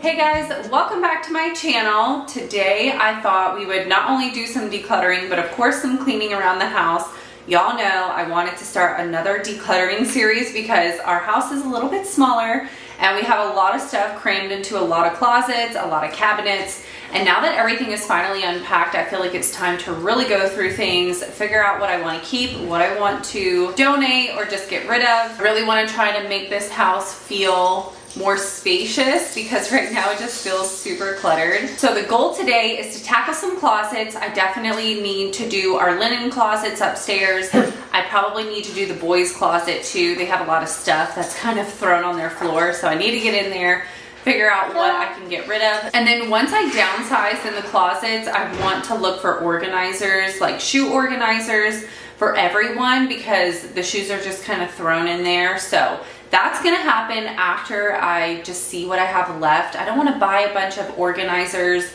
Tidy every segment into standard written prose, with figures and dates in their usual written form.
Hey guys, welcome back to my channel. Today I thought we would not only do some decluttering, but of course some cleaning around the house. Y'all know I wanted to start another decluttering series because our house is a little bit smaller and we have a lot of stuff crammed into a lot of closets, a lot of cabinets. And now that everything is finally unpacked, I feel like it's time to really go through things, figure out what I want to keep, what I want to donate or just get rid of. I really want to try to make this house feel more spacious because right now it just feels super cluttered. So the goal today is to tackle some closets. I definitely need to do our linen closets upstairs. I probably need to do the boys' closet too. They have a lot of stuff that's kind of thrown on their floor, so I need to get in there, figure out what I can get rid of. And then once I downsize in the closets, I want to look for organizers, like shoe organizers for everyone, because the shoes are just kind of thrown in there. So that's gonna happen after I just see what I have left. I don't wanna buy a bunch of organizers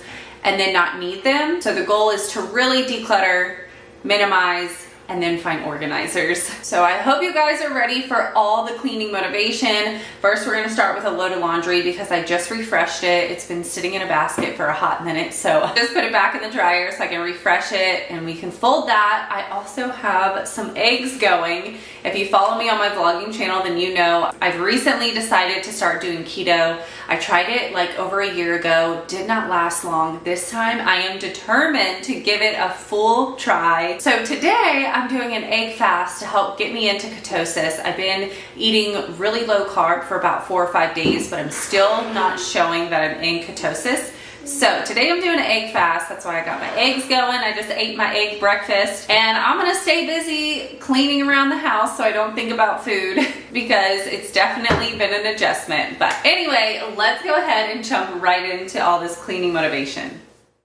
and then not need them. So the goal is to really declutter, minimize, and then find organizers. So I hope you guys are ready for all the cleaning motivation. First, we're gonna start with a load of laundry because I just refreshed it. It's been sitting in a basket for a hot minute. So just put it back in the dryer so I can refresh it and we can fold that. I also have some eggs going. If you follow me on my vlogging channel, then you know I've recently decided to start doing keto. I tried it like over a year ago, did not last long. This time I am determined to give it a full try. So today I'm doing an egg fast to help get me into ketosis. I've been eating really low carb for about 4 or 5 days, but I'm still not showing that I'm in ketosis. So today I'm doing an egg fast. That's why I got my eggs going. I just ate my egg breakfast and I'm gonna stay busy cleaning around the house so I don't think about food because it's definitely been an adjustment. But anyway, let's go ahead and jump right into all this cleaning motivation.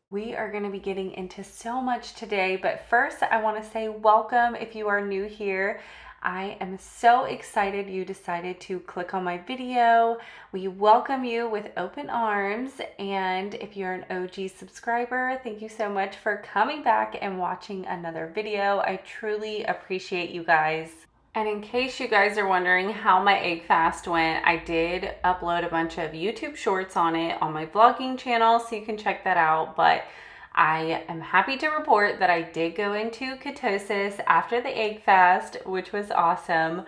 We are going to be getting into so much today, but first I want to say welcome if you are new here. I am so excited you decided to click on my video. We welcome you with open arms, and if you're an OG subscriber, thank you so much for coming back and watching another video. I truly appreciate you guys. And in case you guys are wondering how my egg fast went, I did upload a bunch of YouTube shorts on it on my vlogging channel, so you can check that out. But I am happy to report that I did go into ketosis after the egg fast, which was awesome.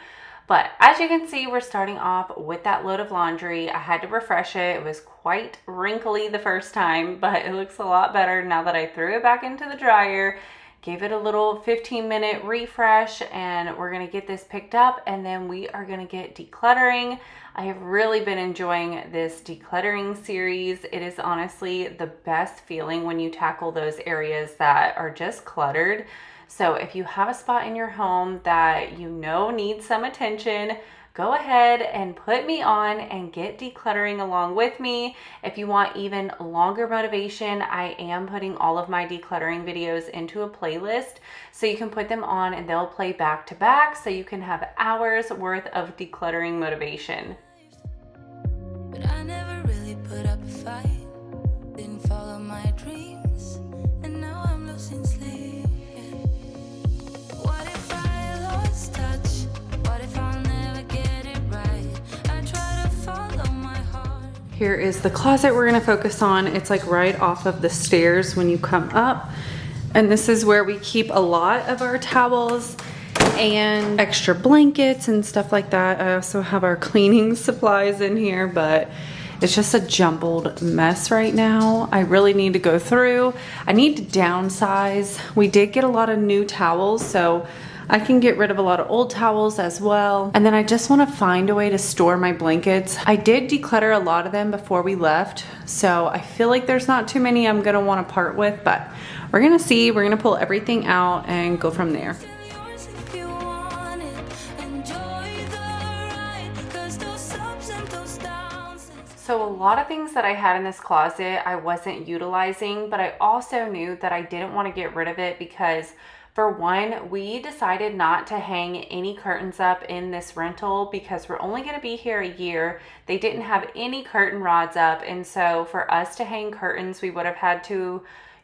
But as you can see, we're starting off with that load of laundry. I had to refresh it. It was quite wrinkly the first time, but it looks a lot better now that I threw it back into the dryer. Gave it a little 15-minute refresh, and we're gonna get this picked up and then we are gonna get decluttering. I have really been enjoying this decluttering series. It is honestly the best feeling when you tackle those areas that are just cluttered. So if you have a spot in your home that you know needs some attention, go ahead and put me on and get decluttering along with me. If you want even longer motivation, I am putting all of my decluttering videos into a playlist so you can put them on and they'll play back to back so you can have hours worth of decluttering motivation. But I never really put up a fight, didn't follow my dreams, and now I'm losing sleep. What if I lost touch? What if I'll never get it right? I try to follow my heart. Here is the closet we're gonna focus on. It's like right off of the stairs when you come up. And this is where we keep a lot of our towels and extra blankets and stuff like that. I also have our cleaning supplies in here, but it's just a jumbled mess right now. I really need to go through. I need to downsize. We did get a lot of new towels, so I can get rid of a lot of old towels as well. And then I just want to find a way to store my blankets. I did declutter a lot of them before we left, so I feel like there's not too many I'm gonna want to part with, but we're gonna see. We're gonna pull everything out and go from there. So a lot of things that I had in this closet I wasn't utilizing, but I also knew that I didn't want to get rid of it because, for one, we decided not to hang any curtains up in this rental because we're only going to be here a year. They didn't have any curtain rods up, and so for us to hang curtains, we would have had to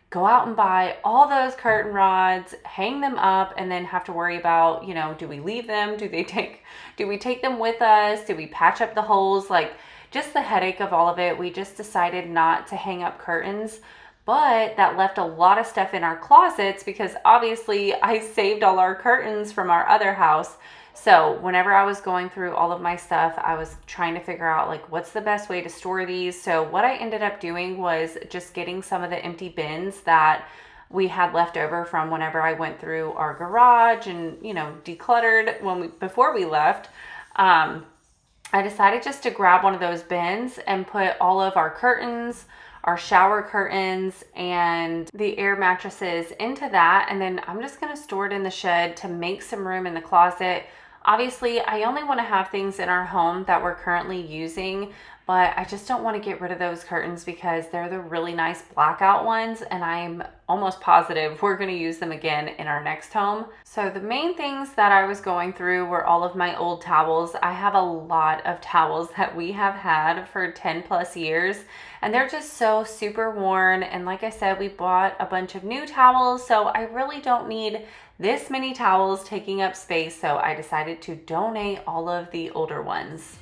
go out and buy all those curtain rods, hang them up, and then have to worry about, you know, do we leave them? Do we take them with us? Do we patch up the holes? Like, just the headache of all of it, we just decided not to hang up curtains. But that left a lot of stuff in our closets because obviously I saved all our curtains from our other house. So whenever I was going through all of my stuff, I was trying to figure out like what's the best way to store these. So what I ended up doing was just getting some of the empty bins that we had left over from whenever I went through our garage and, you know, decluttered before we left. I decided just to grab one of those bins and put all of our curtains, our shower curtains, and the air mattresses into that. And then I'm just going to store it in the shed to make some room in the closet. Obviously, I only want to have things in our home that we're currently using, but I just don't want to get rid of those curtains because they're the really nice blackout ones, and I'm almost positive we're going to use them again in our next home. So the main things that I was going through were all of my old towels. I have a lot of towels that we have had for 10 plus years, and they're just so super worn. And like I said, we bought a bunch of new towels, so I really don't need this many towels taking up space. So I decided to donate all of the older ones.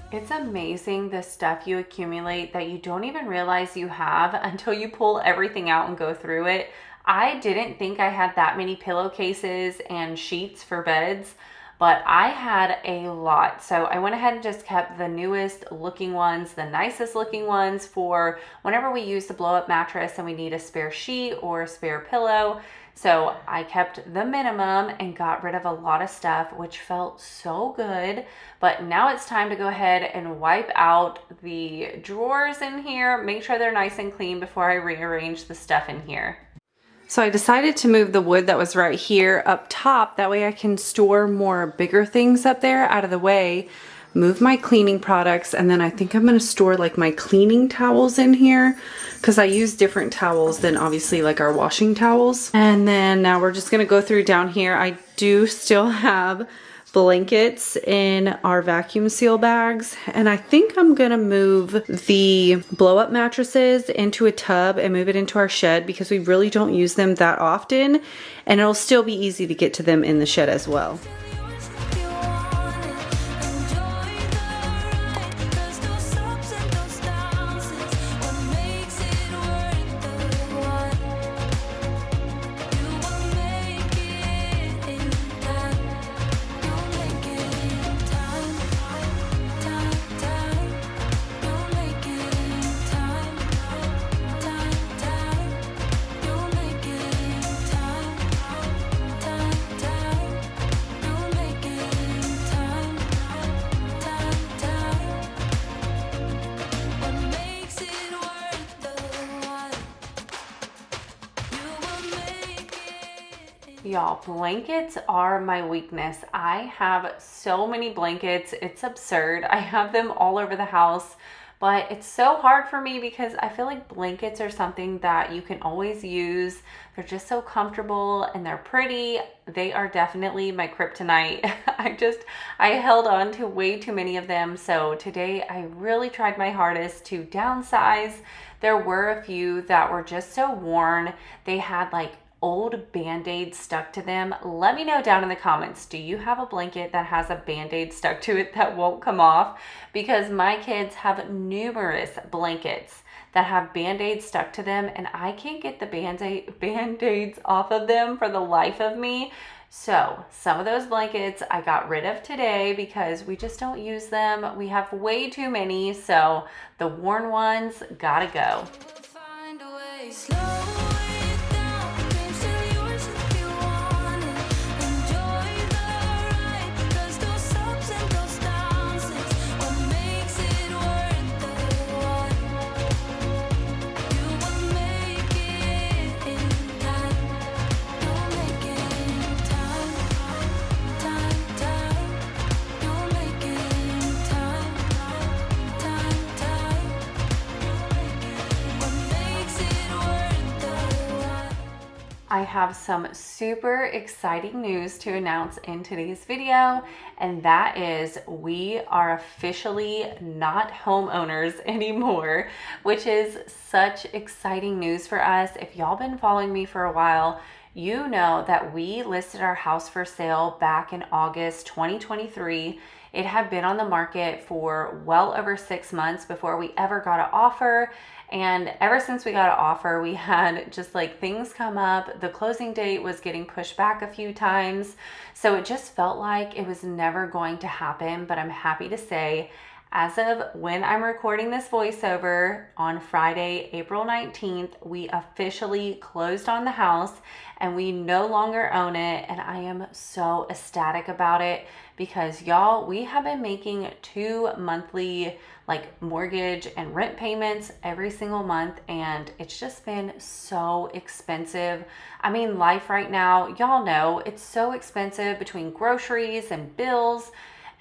It's amazing the stuff you accumulate that you don't even realize you have until you pull everything out and go through it. I didn't think I had that many pillowcases and sheets for beds, but I had a lot. So I went ahead and just kept the newest looking ones, the nicest looking ones for whenever we use the blow up mattress and we need a spare sheet or a spare pillow. So I kept the minimum and got rid of a lot of stuff, which felt so good. But now it's time to go ahead and wipe out the drawers in here, make sure they're nice and clean before I rearrange the stuff in here. So I decided to move the wood that was right here up top. That way I can store more bigger things up there out of the way, move my cleaning products, and then I think I'm going to store like my cleaning towels in here because I use different towels than obviously like our washing towels. And then now we're just going to go through down here. I do still have blankets in our vacuum seal bags, and I think I'm gonna move the blow up mattresses into a tub and move it into our shed because we really don't use them that often, and it'll still be easy to get to them in the shed as well. Y'all, blankets are my weakness. I have so many blankets. It's absurd. I have them all over the house, but it's so hard for me because I feel like blankets are something that you can always use. They're just so comfortable and they're pretty. They are definitely my kryptonite. I held on to way too many of them. So today I really tried my hardest to downsize. There were a few that were just so worn. They had like old band-aids stuck to them. Let me know down in the comments, do you have a blanket that has a band-aid stuck to it that won't come off? Because my kids have numerous blankets that have band-aids stuck to them and I can't get the band-aids off of them for the life of me. So some of those blankets I got rid of today because we just don't use them. We have way too many, so the worn ones gotta go. I have some super exciting news to announce in today's video, and that is we are officially not homeowners anymore, which is such exciting news for us. If y'all been following me for a while, you know that we listed our house for sale back in August 2023. It had been on the market for well over 6 months before we ever got an offer. And ever since we got an offer, we had just like things come up. The closing date was getting pushed back a few times. So it just felt like it was never going to happen. But I'm happy to say, as of when I'm recording this voiceover on Friday, April 19th, we officially closed on the house and we no longer own it. And I am so ecstatic about it because y'all, we have been making 2 monthly like mortgage and rent payments every single month, and it's just been so expensive. I mean, life right now, y'all know it's so expensive between groceries and bills,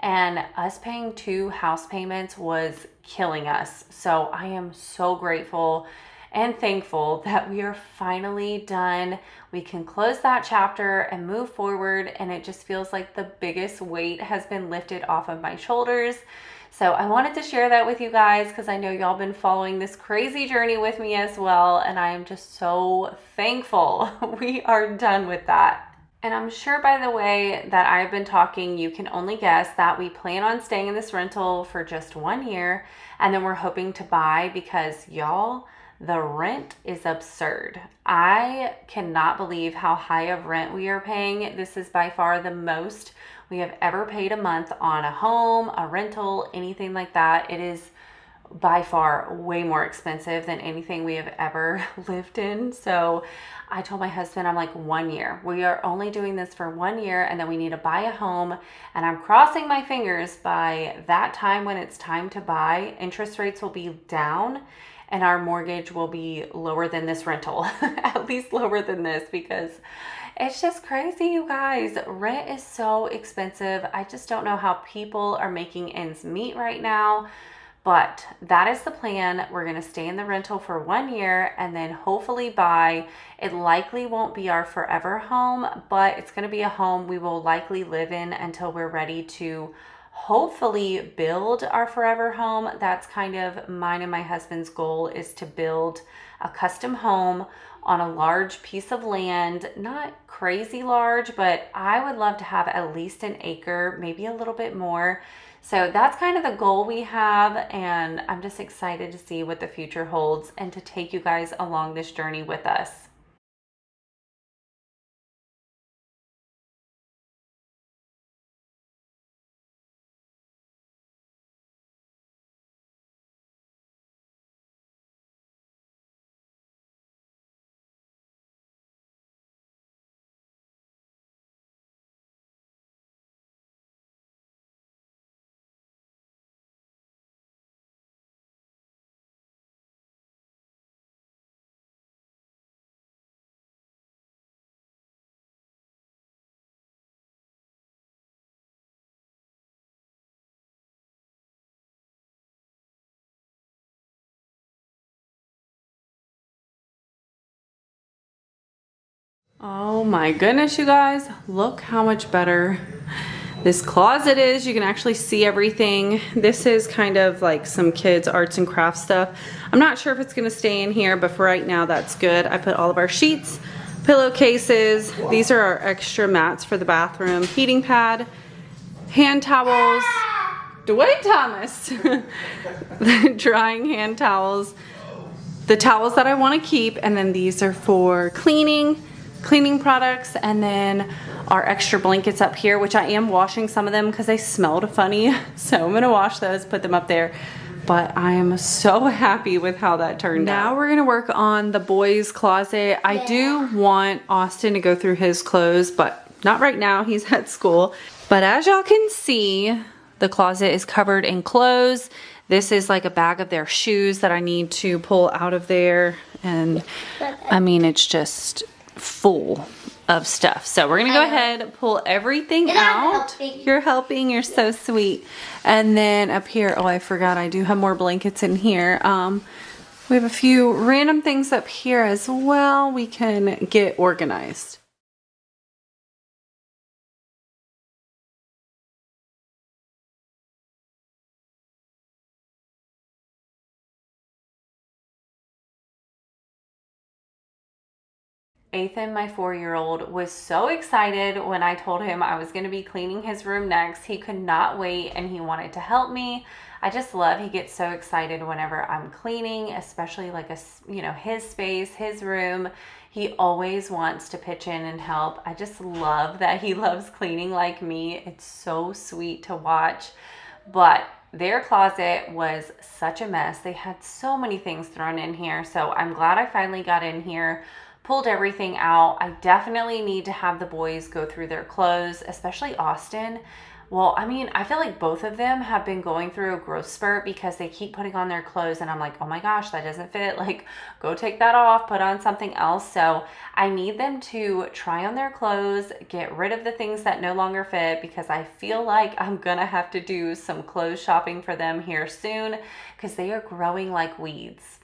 and us paying 2 house payments was killing us. So I am so grateful and thankful that we are finally done. We can close that chapter and move forward, and it just feels like the biggest weight has been lifted off of my shoulders. So I wanted to share that with you guys because I know y'all been following this crazy journey with me as well, and I am just so thankful we are done with that. And I'm sure by the way that I've been talking, you can only guess that we plan on staying in this rental for just 1 year, and then we're hoping to buy because y'all, the rent is absurd. I cannot believe how high of rent we are paying. This is by far the most we have ever paid a month on a home, a rental, anything like that. It is by far way more expensive than anything we have ever lived in. So I told my husband, I'm like, 1 year. We are only doing this for 1 year, and then we need to buy a home. And I'm crossing my fingers by that time when it's time to buy, interest rates will be down and our mortgage will be lower than this rental, at least lower than this, because it's just crazy, you guys. Rent is so expensive. I just don't know how people are making ends meet right now, but that is the plan. We're going to stay in the rental for 1 year and then hopefully buy. It likely won't be our forever home, but it's going to be a home we will likely live in until we're ready to hopefully build our forever home. That's kind of mine and my husband's goal, is to build a custom home on a large piece of land, not crazy large, but I would love to have at least an acre, maybe a little bit more. So that's kind of the goal we have, and I'm just excited to see what the future holds and to take you guys along this journey with us. Oh my goodness, you guys, look how much better this closet is. You can actually see everything. This is kind of like some kids' arts and crafts stuff. I'm not sure if it's gonna stay in here, but for right now, that's good. I put all of our sheets, pillowcases. These are our extra mats for the bathroom, heating pad, hand towels. Wait, Thomas. The drying hand towels, the towels that I wanna keep, and then these are for cleaning products, and then our extra blankets up here, which I am washing some of them because they smelled funny. So I'm gonna wash those, put them up there. But I am so happy with how that turned out. Now we're gonna work on the boys' closet. I do want Austin to go through his clothes, but not right now, he's at school. But as y'all can see, the closet is covered in clothes. This is like a bag of their shoes that I need to pull out of there. And I mean, it's just full of stuff. So we're gonna go ahead, pull everything out. You're helping, you're so sweet. And then up here, oh, I forgot, I do have more blankets in here. We have a few random things up here as well we can get organized. Ethan, my 4-year-old, was so excited when I told him I was going to be cleaning his room next. He could not wait and he wanted to help me. I just love, he gets so excited whenever I'm cleaning, especially like his space, his room. He always wants to pitch in and help. I just love that he loves cleaning like me. It's so sweet to watch. But their closet was such a mess. They had so many things thrown in here. So I'm glad I finally got in here, pulled everything out. I definitely need to have the boys go through their clothes, especially Austin. Well, I mean, I feel like both of them have been going through a growth spurt because they keep putting on their clothes and I'm like, oh my gosh, that doesn't fit. Like, go take that off, put on something else. So I need them to try on their clothes, get rid of the things that no longer fit, because I feel like I'm gonna have to do some clothes shopping for them here soon because they are growing like weeds.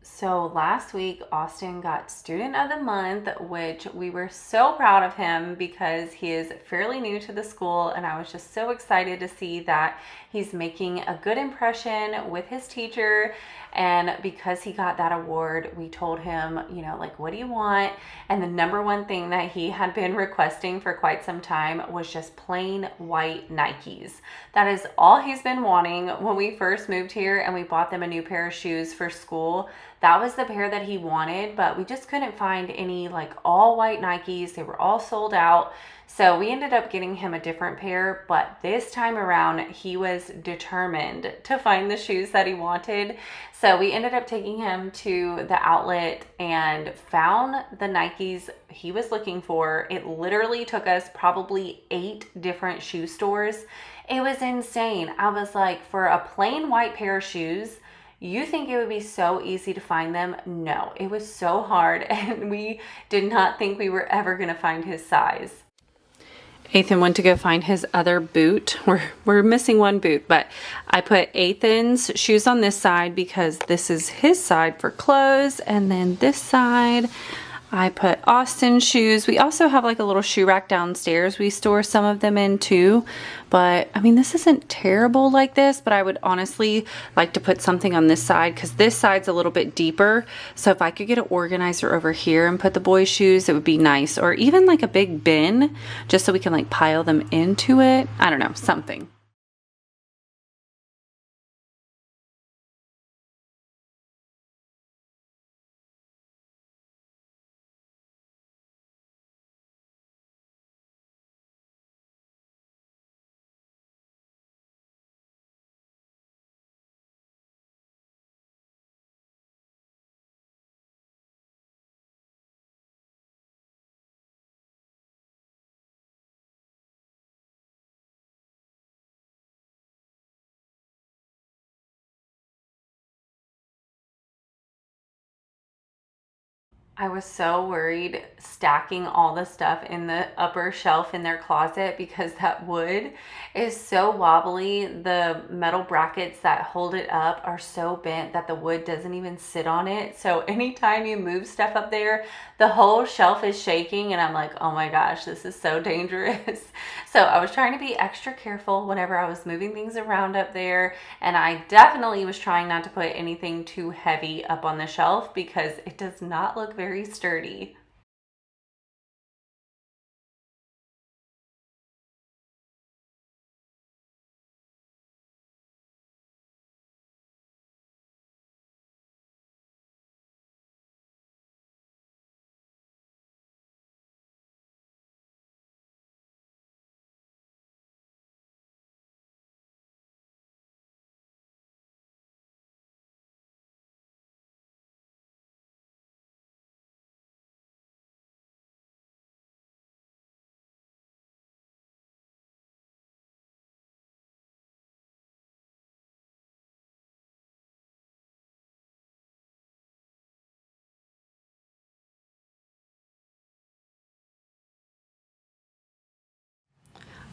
So last week, Austin got Student of the Month, which we were so proud of him because he is fairly new to the school. And I was just so excited to see that he's making a good impression with his teacher. And because he got that award, we told him, like, what do you want? And the number one thing that he had been requesting for quite some time was just plain white Nikes. That is all he's been wanting. When we first moved here and we bought them a new pair of shoes for school, that was the pair that he wanted, but we just couldn't find any like all white Nikes. They were all sold out. So we ended up getting him a different pair, but this time around he was determined to find the shoes that he wanted. So we ended up taking him to the outlet and found the Nikes he was looking for. It literally took us probably 8 different shoe stores. It was insane. I was like, for a plain white pair of shoes, you think it would be so easy to find them? No, it was so hard, and we did not think we were ever going to find his size. Ethan went to go find his other boot. We're missing one boot, but I put Ethan's shoes on this side because this is his side for clothes, and then this side I put Austin's shoes. We also have like a little shoe rack downstairs we store some of them in too. But I mean, this isn't terrible like this, but I would honestly like to put something on this side because this side's a little bit deeper. So if I could get an organizer over here and put the boys' shoes, it would be nice. Or even like a big bin just so we can like pile them into it. I don't know, something. I was so worried stacking all the stuff in the upper shelf in their closet because that wood is so wobbly. The metal brackets that hold it up are so bent that the wood doesn't even sit on it. So anytime you move stuff up there, the whole shelf is shaking and I'm like, oh my gosh, this is so dangerous. So I was trying to be extra careful whenever I was moving things around up there. And I definitely was trying not to put anything too heavy up on the shelf because it does not look very sturdy.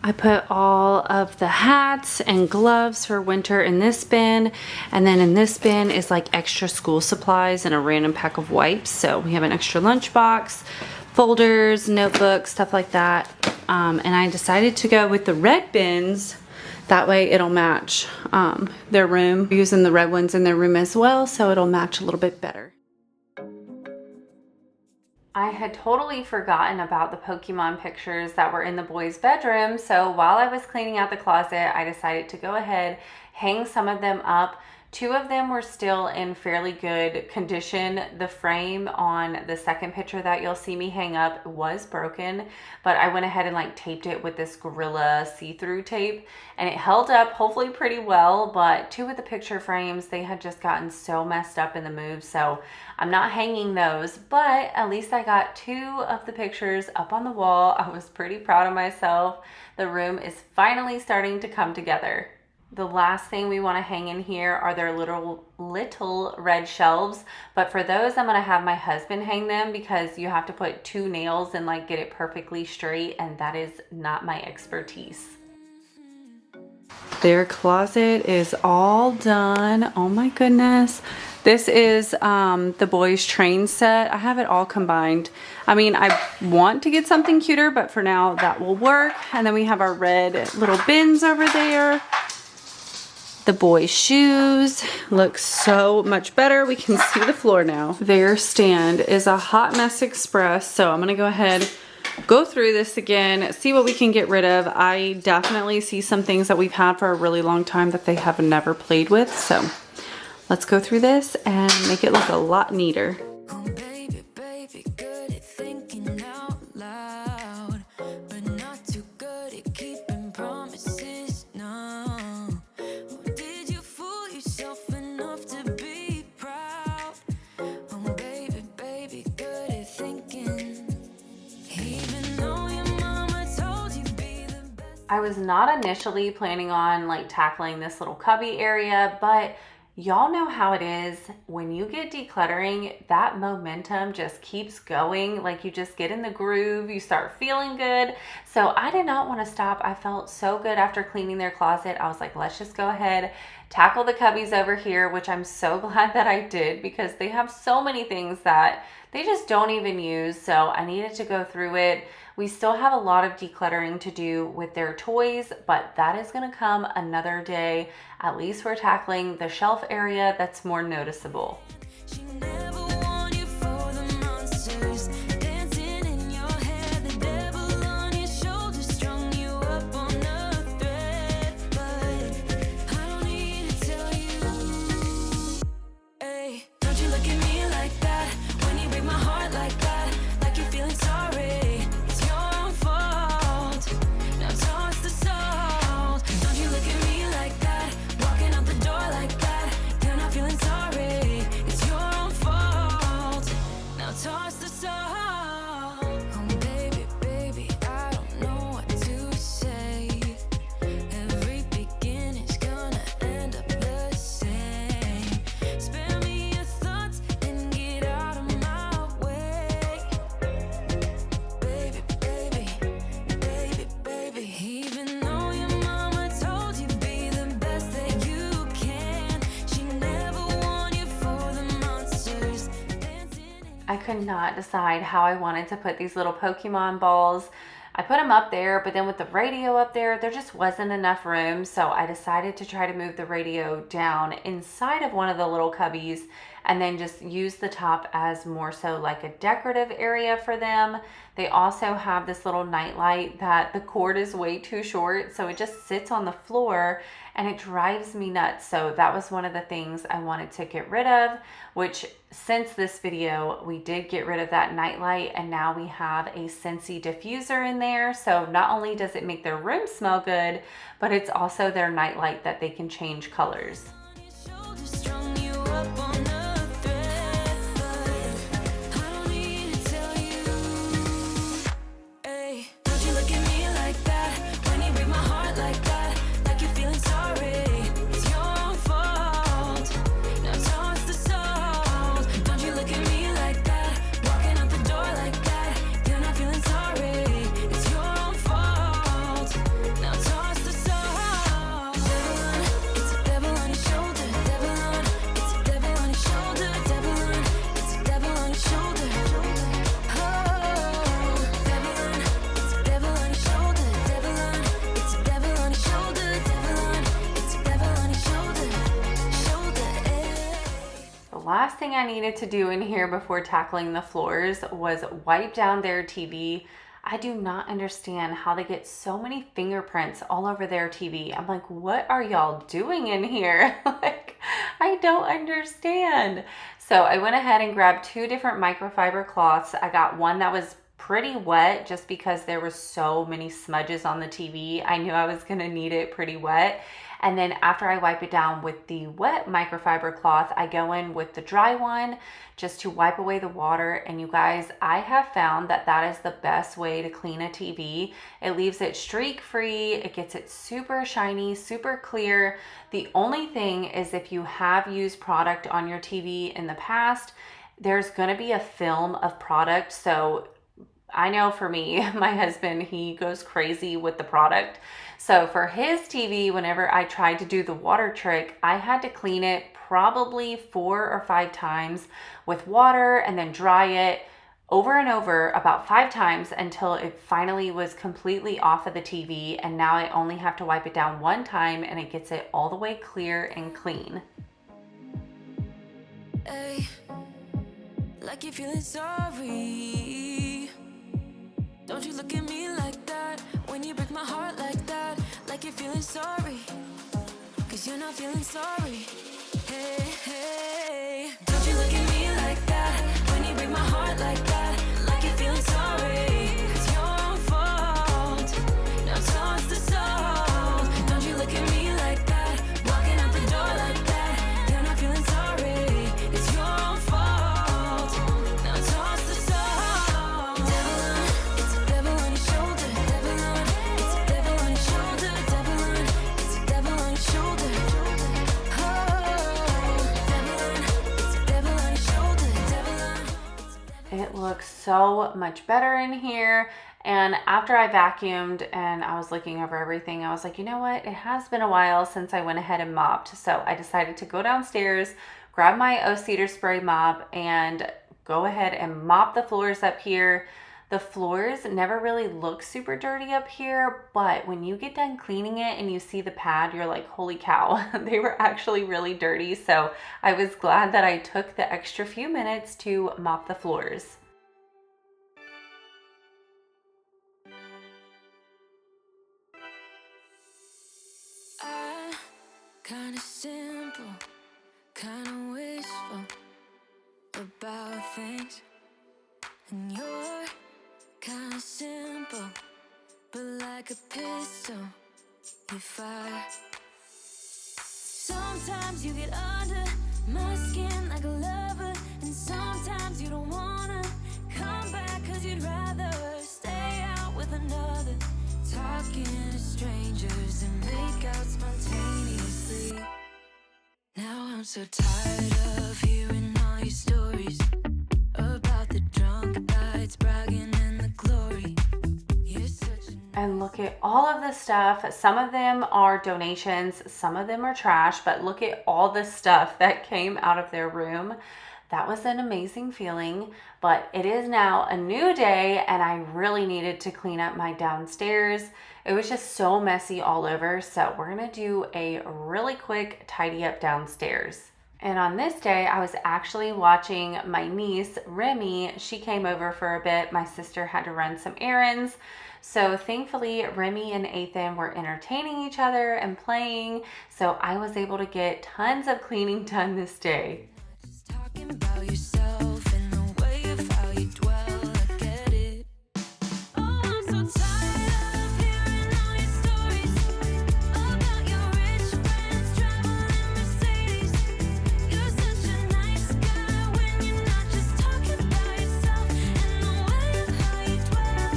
I put all of the hats and gloves for winter in this bin, and then in this bin is like extra school supplies and a random pack of wipes. So we have an extra lunchbox, folders, notebooks, stuff like that. And I decided to go with the red bins. That way it'll match their room. We're using the red ones in their room as well, so it'll match a little bit better. I had totally forgotten about the Pokemon pictures that were in the boys' bedroom, so while I was cleaning out the closet, I decided to go ahead, hang some of them up. 2 of them were still in fairly good condition. The frame on the second picture that you'll see me hang up was broken, but I went ahead and like taped it with this Gorilla see-through tape, and it held up hopefully pretty well. But 2 of the picture frames, they had just gotten so messed up in the move, so I'm not hanging those, but at least I got 2 of the pictures up on the wall. I was pretty proud of myself. The room is finally starting to come together. The last thing we want to hang in here are their little red shelves, but for those I'm going to have my husband hang them because you have to put 2 nails and like get it perfectly straight, and that is not my expertise. Their closet is all done. Oh my goodness. This is the boys' train set. I have it all combined. I mean, I want to get something cuter, but for now that will work. And then we have our red little bins over there. The boys' shoes look so much better. We can see the floor now. Their stand is a hot mess express, so I'm gonna go ahead, go through this again, see what we can get rid of. I definitely see some things that we've had for a really long time that they have never played with, so let's go through this and make it look a lot neater. Oh, baby, baby, good at thinking out loud, but not too good at keeping promises, no. Did you fool yourself enough to be proud? Oh, baby, baby, good at thinking, even though your mama told you be the best. I was not initially planning on like tackling this little cubby area, but y'all know how it is when you get decluttering, that momentum just keeps going. Like you just get in the groove, you start feeling good. So I did not want to stop. I felt so good after cleaning their closet. I was like, let's just go ahead, tackle the cubbies over here, which I'm so glad that I did because they have so many things that they just don't even use. So I needed to go through it. We still have a lot of decluttering to do with their toys, but that is going to come another day. At least we're tackling the shelf area that's more noticeable. She never warned you for the monsters dancing in your head, the devil on your shoulder strung you up on a thread. But I don't need to tell you, hey, don't you look at me like that when you break my heart like that, like you're feeling sorry. It's your own fault. Now toss the salt. Don't you look at me like that, walking out the door like that. You're not feeling sorry. It's your own fault. Now toss the salt. Oh, baby, baby, I don't know what to say. Every beginning's gonna end up the same. Spare me your thoughts and get out of my way. Baby, baby, baby, baby. Even though your mama told you be the best that you can, she never warned you for the monsters dancing in. I could not decide how I wanted to put these little Pokemon balls. I put them up there, but then with the radio up there, there just wasn't enough room. So I decided to try to move the radio down inside of one of the little cubbies and then just use the top as more so like a decorative area for them. They also have this little night light that the cord is way too short, so it just sits on the floor and it drives me nuts. So that was one of the things I wanted to get rid of, which since this video, we did get rid of that night light and now we have a Scentsy diffuser in there. So not only does it make their room smell good, but it's also their night light that they can change colors. On your shoulder strung you up on a thread. But I don't need to tell you, hey, don't you look at me like that when you break my heart like that, like you're feeling sorry. It's your own fault. Now toss the salt. Don't you look at me like that, walking out the door like that. You're not feeling sorry. It's your own fault. thing I needed to do in here before tackling the floors was wipe down their TV. I do not understand how they get so many fingerprints all over their TV. I'm like, what are y'all doing in here? Like, I don't understand. So I went ahead and grabbed 2 different microfiber cloths. I got one that was pretty wet just because there were so many smudges on the TV. I knew I was gonna need it pretty wet. And then after I wipe it down with the wet microfiber cloth, I go in with the dry one just to wipe away the water. And you guys, I have found that that is the best way to clean a TV. It leaves it streak free. It gets it super shiny, super clear. The only thing is if you have used product on your TV in the past, there's gonna be a film of product. So I know for me, my husband, he goes crazy with the product. So for his TV, whenever I tried to do the water trick, I had to clean it probably 4 or 5 times with water and then dry it over and over about 5 times until it finally was completely off of the TV. And now I only have to wipe it down 1 time and it gets it all the way clear and clean. Hey, like you're feeling sorry. Don't you look at me like that when you break my heart like that. Like you're feeling sorry, 'cause you're not feeling sorry. Hey, hey, don't you look at me like that when you break my heart like that. Like you're feeling sorry, it's your own fault. Now toss the soul. Don't you look at me like that, walking out the door like that. You're not feeling sorry, it's your own fault. Now toss the soul. Devil on, it's a devil on your shoulder. Devil on, it's a devil on your shoulder. Devil on, it's a devil on your shoulder. Oh, devil on, it's a devil on your shoulder. Devil on. It looks so much better in here. And after I vacuumed and I was looking over everything, I was like, you know what? It has been a while since I went ahead and mopped. So I decided to go downstairs, grab my O-Cedar spray mop, and go ahead and mop the floors up here. The floors never really look super dirty up here, but when you get done cleaning it and you see the pad, you're like, holy cow, they were actually really dirty. So I was glad that I took the extra few minutes to mop the floors. Kinda simple, kinda wishful about things, and you're kinda simple, but like a pistol, you fire. Sometimes you get under my skin like a lover, and sometimes you don't wanna come back 'cause you'd rather stay out with another. Talking to strangers and make out spontaneously. Now I'm so tired of hearing all your stories about the drunk nights, bragging in the glory. You're such a And look at all of the stuff. Some of them are donations, some of them are trash, but look at all the stuff that came out of their room. That was an amazing feeling, but it is now a new day and I really needed to clean up my downstairs. It was just so messy all over, so we're gonna do a really quick tidy up downstairs. And on this day, I was actually watching my niece, Remy. She came over for a bit. My sister had to run some errands. So thankfully, Remy and Ethan were entertaining each other and playing. So I was able to get tons of cleaning done this day. just talking about yourself and the way of how you dwell. I get it. Oh, I'm so tired of hearing all your stories about your rich friends traveling Mercedes. You're such a nice guy when you're not just talking about yourself and the way of how you dwell.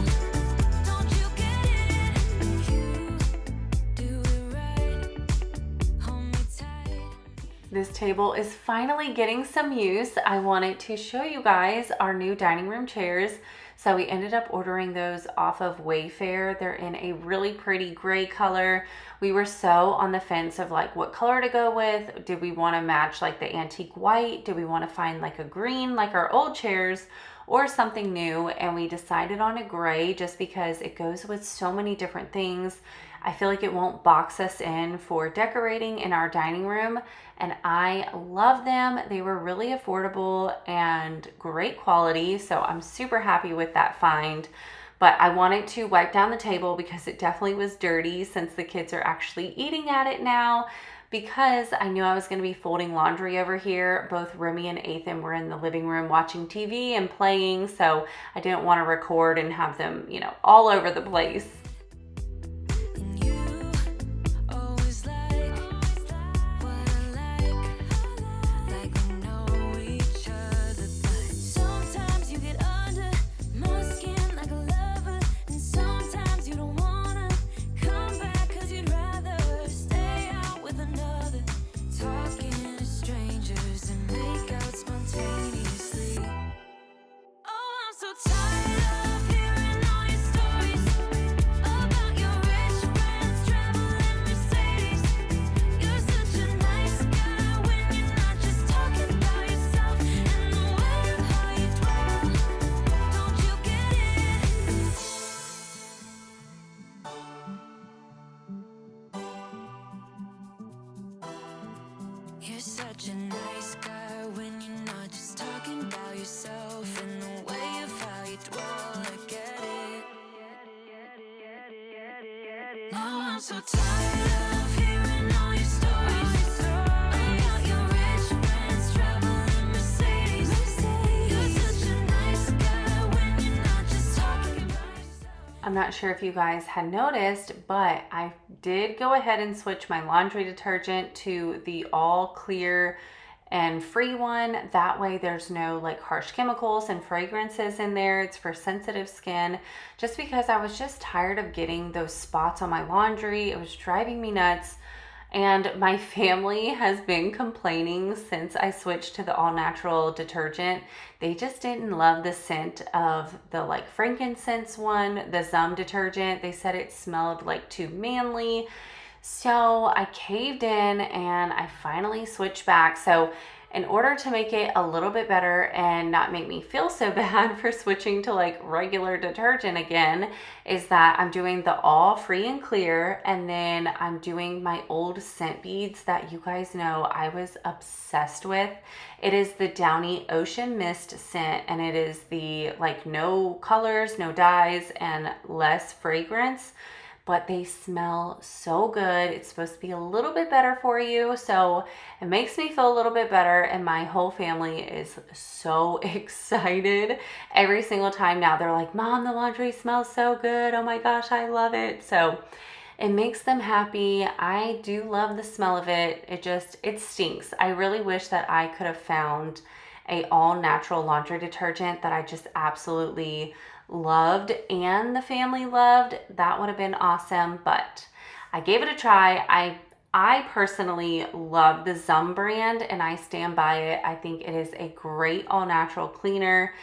Don't you get it? You do it right. Hold me tight. This table is finally getting some use. I wanted to show you guys our new dining room chairs. So we ended up ordering those off of Wayfair. They're in a really pretty gray color. We were so on the fence of like what color to go with. Did we want to match like the antique white? Did we want to find like a green like our old chairs or something new? And we decided on a gray just because it goes with so many different things. I feel like it won't box us in for decorating in our dining room, and I love them. They were really affordable and great quality, so I'm super happy with that find. But I wanted to wipe down the table because it definitely was dirty since the kids are actually eating at it now, because I knew I was going to be folding laundry over here. Both Remy and Ethan were in the living room watching TV and playing, so I didn't want to record and have them, all over the place. And you always like what I like we know each other. But sometimes you get under my skin like a lover, and sometimes you don't wanna come back 'cause you'd rather stay out with another, talking to strangers and make out spontaneously. Oh, I'm so tired of hearing all your stories about your rich friends traveling Mercedes. You're such a nice guy when you're not just talking about yourself, and the way of how you dwell. Don't you get it? You're such a nice guy when you're not just talking about yourself, and the way of how you dwell. I get it. Now I'm so tired of hearing all your stories about your rich friends traveling Mercedes. You're such a nice guy when you're not just talking about yourself. I'm not sure if you guys had noticed, but I did go ahead and switch my laundry detergent to the all clear and free one. That way there's no like harsh chemicals and fragrances in there. It's for sensitive skin, just because I was just tired of getting those spots on my laundry. It was driving me nuts. And my family has been complaining since I switched to the all natural detergent. They just didn't love the scent of the like frankincense one, the Zum detergent. They said it smelled like too manly. So I caved in and I finally switched back. So in order to make it a little bit better and not make me feel so bad for switching to like regular detergent again, is that I'm doing the all free and clear, and then I'm doing my old scent beads that you guys know I was obsessed with. It is the Downy Ocean Mist scent, and it is the like no colors, no dyes, and less fragrance. But they smell so good. It's supposed to be a little bit better for you, so it makes me feel a little bit better, and my whole family is so excited. Every single time now they're like, Mom, the laundry smells so good. Oh my gosh, I love it. So it makes them happy. I do love the smell of it. It stinks. I really wish that I could have found a all natural laundry detergent that I just absolutely loved and the family loved. That would have been awesome, but I gave it a try. I personally love the Zum brand, and I stand by it. I think it is a great all natural cleaner,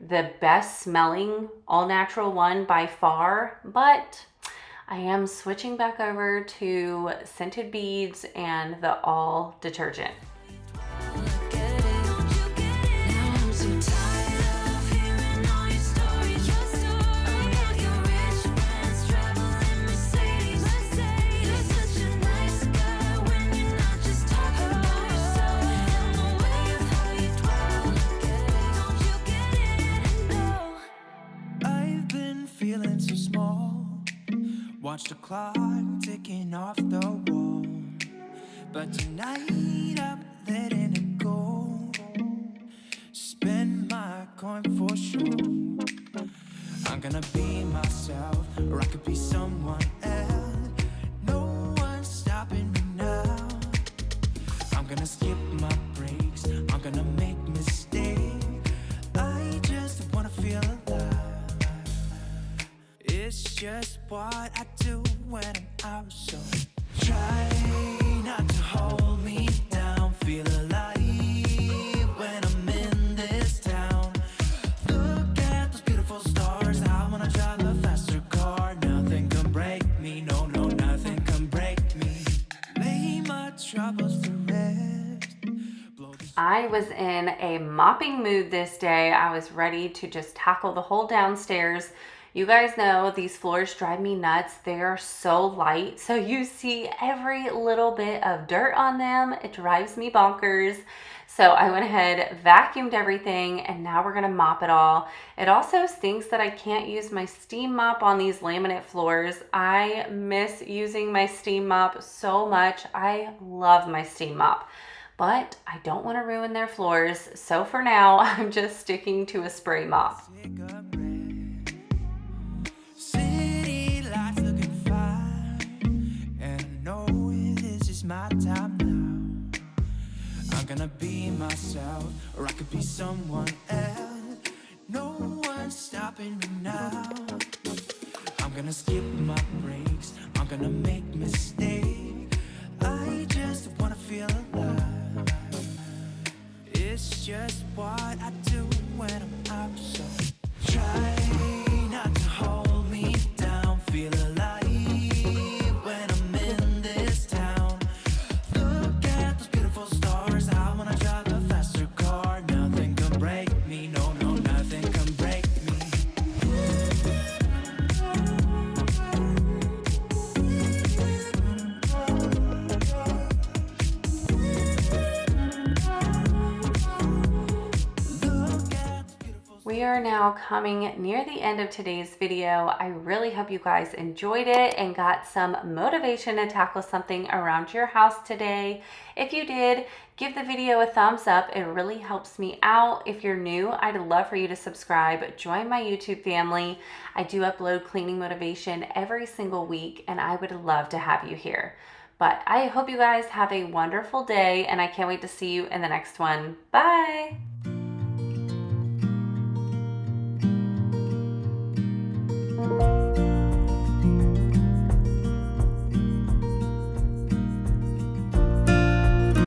the best smelling all natural one by far. But I am switching back over to scented beads and the all detergent. Feeling so small, watch the clock ticking off the wall, but tonight I'm letting it go. Spend my coin for sure. I'm gonna be myself, or I could be someone else. No one's stopping me now. I'm gonna skip my breaks, I'm gonna make mistakes. I just wanna feel alive. It's just what I do when I'm out, so try not to hold me down. Feel alive when I'm in this town. Look at those beautiful stars. I wanna drive a faster car. Nothing can break me, no, nothing can break me. Lay my troubles to rest. I was in a mopping mood this day. I was ready to just tackle the whole downstairs. You guys know these floors drive me nuts. They are so light, so you see every little bit of dirt on them. It drives me bonkers. So I went ahead, vacuumed everything, and now we're gonna mop it all. It also stinks that I can't use my steam mop on these laminate floors. I miss using my steam mop so much. I love my steam mop, but I don't want to ruin their floors. So for now, I'm just sticking to a spray mop. City lights looking fine, and I know this is my time now. I'm gonna be myself, or I could be someone else. No one's stopping me now. I'm gonna skip my breaks, I'm gonna make mistakes. I just wanna feel alive. It's just what I do when I'm out, so try not to hold me down. Feel alive when I'm in this town. Look at those beautiful stars. I wanna drive a faster car. Nothing can break me. No, no, nothing can break me. We are now coming near the end of today's video. I really hope you guys enjoyed it and got some motivation to tackle something around your house today. If you did, give the video a thumbs up. It really helps me out. If you're new, I'd love for you to subscribe. Join my YouTube family. I do upload cleaning motivation every single week, and I would love to have you here. But I hope you guys have a wonderful day, and I can't wait to see you in the next one. Bye!